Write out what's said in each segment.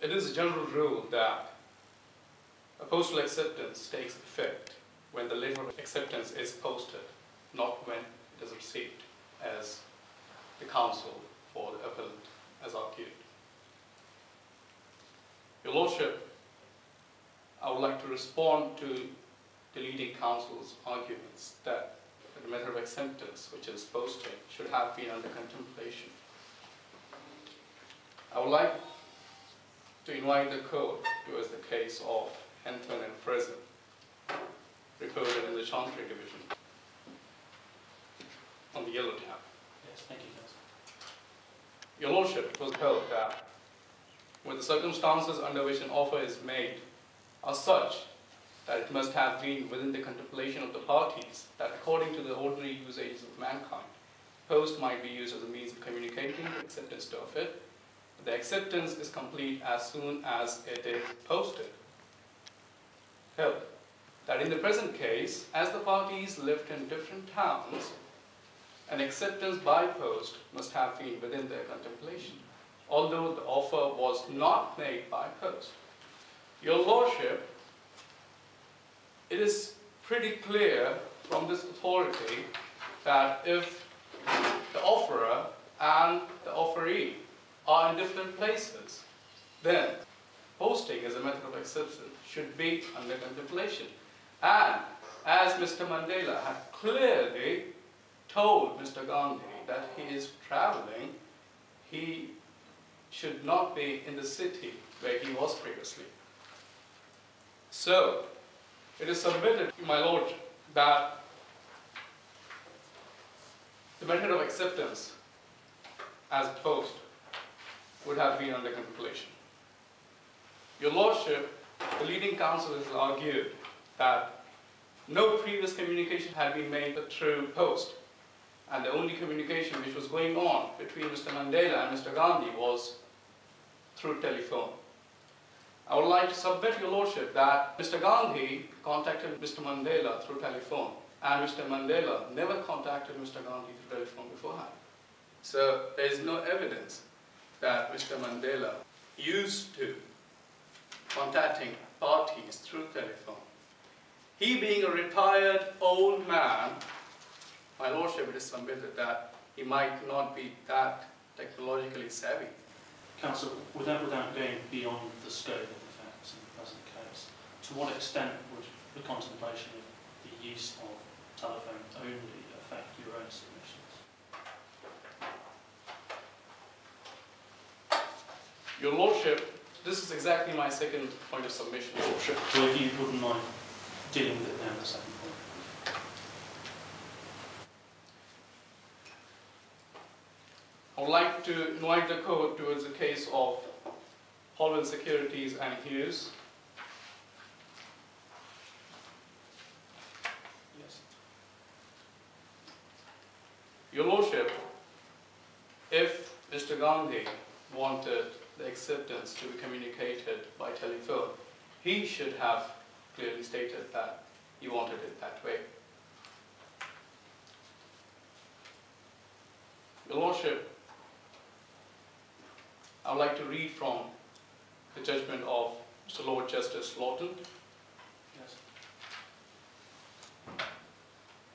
It is a general rule that a postal acceptance takes effect when the letter of acceptance is posted, not when it is received, as the counsel for the appellant has argued. Your Lordship, I would like to respond to the leading counsel's arguments that the method of acceptance, which is posting, should have been under contemplation. I would like to invite the court towards the case of Henton and Fraser, reported in the Chancery Division on the yellow tab. Yes, thank you, Counsel. Your Lordship, it was held that when the circumstances under which an offer is made are such that it must have been within the contemplation of the parties, that according to the ordinary usages of mankind, post might be used as a means of communicating the acceptance to it. The acceptance is complete as soon as it is posted. Held that in the present case, as the parties lived in different towns, an acceptance by post must have been within their contemplation, although the offer was not made by post. Your Lordship, it is pretty clear from this authority that if the offerer and the offeree are in different places, then posting as a method of acceptance should be under contemplation. And as Mr. Mandela had clearly told Mr. Gandhi that he is traveling, he should not be in the city where he was previously. So, it is submitted, my Lord, that the method of acceptance as post would have been under contemplation. Your Lordship, the leading counsel has argued that no previous communication had been made through post, and the only communication which was going on between Mr. Mandela and Mr. Gandhi was through telephone. I would like to submit, Your Lordship, that Mr. Gandhi contacted Mr. Mandela through telephone, and Mr. Mandela never contacted Mr. Gandhi through telephone beforehand. So there is no evidence that Mr. Mandela used to contacting parties through telephone. He being a retired old man, my Lordship, it is submitted that he might not be that technologically savvy. Counsel, without going beyond the scope of the facts in the present case, to what extent would the contemplation of the use of telephone only affect your own submissions? Your Lordship, this is exactly my second point of submission, Your Lordship. So if you wouldn't mind dealing with it now, the second point. I would like to invite the court towards the case of Holland Securities and Hughes. Yes. Your Lordship, if Mr. Gandhi wanted the acceptance to be communicated by telephone, he should have clearly stated that he wanted it that way. Your Lordship, I would like to read from the judgment of Mr. Lord Justice Lawton. Yes.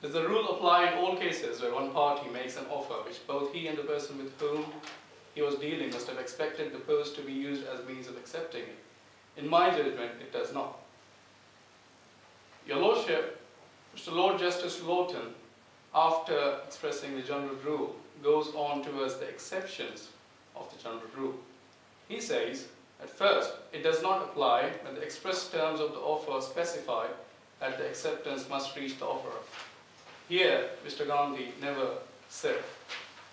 Does the rule apply in all cases where one party makes an offer which both he and the person with whom he was dealing must have expected the post to be used as means of accepting it? In my judgment, it does not. Your Lordship, Mr. Lord Justice Lawton, after expressing the general rule, goes on towards the exceptions of the general rule. He says, at first, it does not apply when the express terms of the offer specify that the acceptance must reach the offerer. Here, Mr. Gandhi never said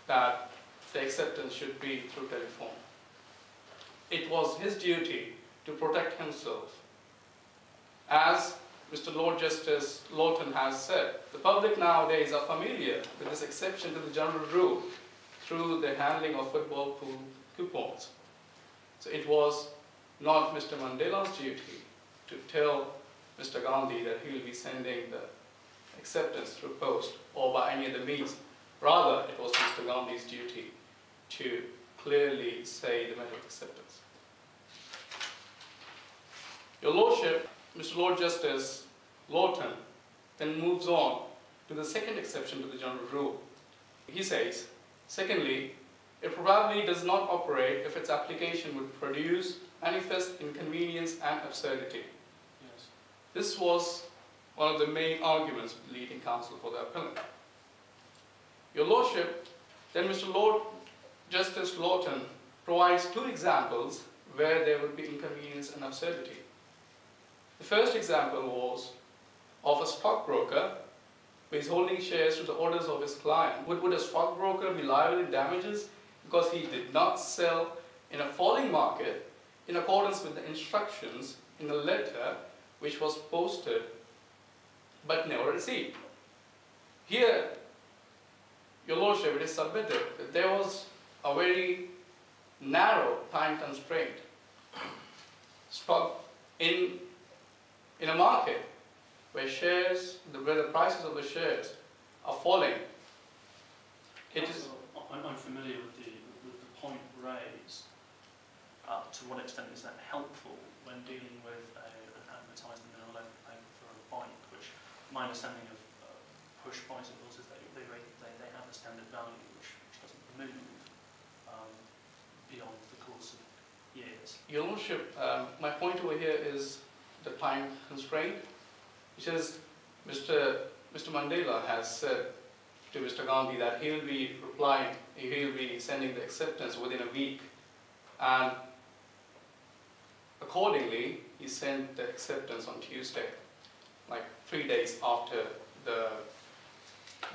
that the acceptance should be through telephone. It was his duty to protect himself. As Mr. Lord Justice Lawton has said, the public nowadays are familiar with this exception to the general rule through the handling of football pool coupons. So it was not Mr. Mandela's duty to tell Mr. Gandhi that he will be sending the acceptance through post or by any other means. Rather, it was Mr. Gandhi's duty to clearly say the method of acceptance. Your Lordship, Mr. Lord Justice Lawton then moves on to the second exception to the general rule. He says, secondly, it probably does not operate if its application would produce manifest inconvenience and absurdity. Yes. This was one of the main arguments of the leading counsel for the appellant. Your Lordship, then Mr. Lord Justice Lawton provides two examples where there would be inconvenience and absurdity. The first example was of a stockbroker who is holding shares to the orders of his client. Would a stockbroker be liable in damages because he did not sell in a falling market in accordance with the instructions in the letter which was posted but never received? Here, Your Lordship, it is submitted that there was a very narrow time constraint. Stock in a market where the prices of the shares are falling. I'm familiar with the point raised. To what extent is that helpful when dealing with an advertisement in a local paper for a bike, which my understanding of push bicycles is they have a standard value which doesn't move beyond the course of years. Your Lordship, my point over here is the time constraint, which is Mr. Mandela has said to Mr. Gandhi that he will be sending the acceptance within a week, and accordingly he sent the acceptance on Tuesday, like 3 days after the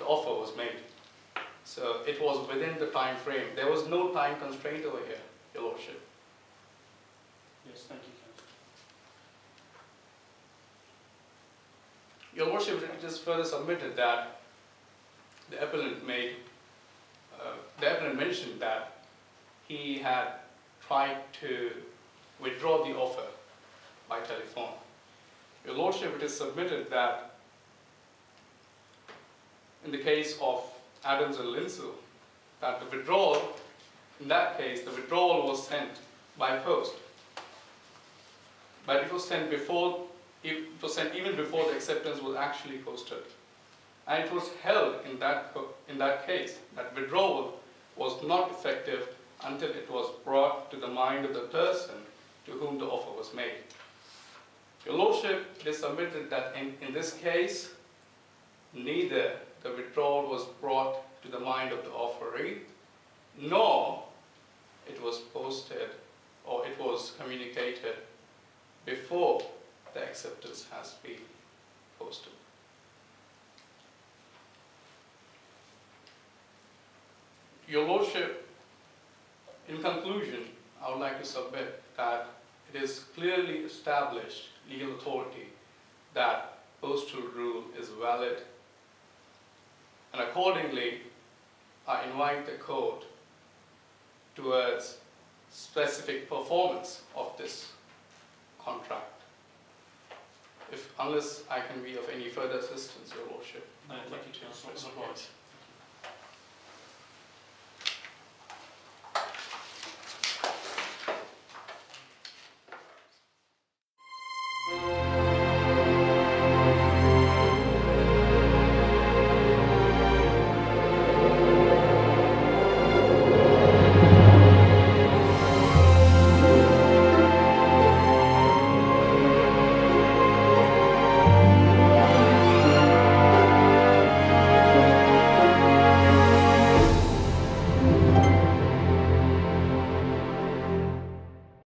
offer was made. So it was within the time frame. There was no time constraint over here, Your Lordship. Yes, thank you, Counsel. Your Lordship, it is further submitted that the appellant mentioned that he had tried to withdraw the offer by telephone. Your Lordship, it is submitted that in the case of Adams and Linsell, that the withdrawal, in that case, the withdrawal was sent by post. But it was sent even before the acceptance was actually posted. And it was held in that case that withdrawal was not effective until it was brought to the mind of the person to whom the offer was made. Your Lordship, it is submitted that in this case, neither the withdrawal was brought to the mind of the offeree, nor it was posted or it was communicated before the acceptance has been posted. Your Lordship, in conclusion, I would like to submit that it is clearly established legal authority that postal rule is valid, and accordingly, I invite the court towards specific performance of this contract. Unless I can be of any further assistance, Your Lordship. No, thank you, Counsel.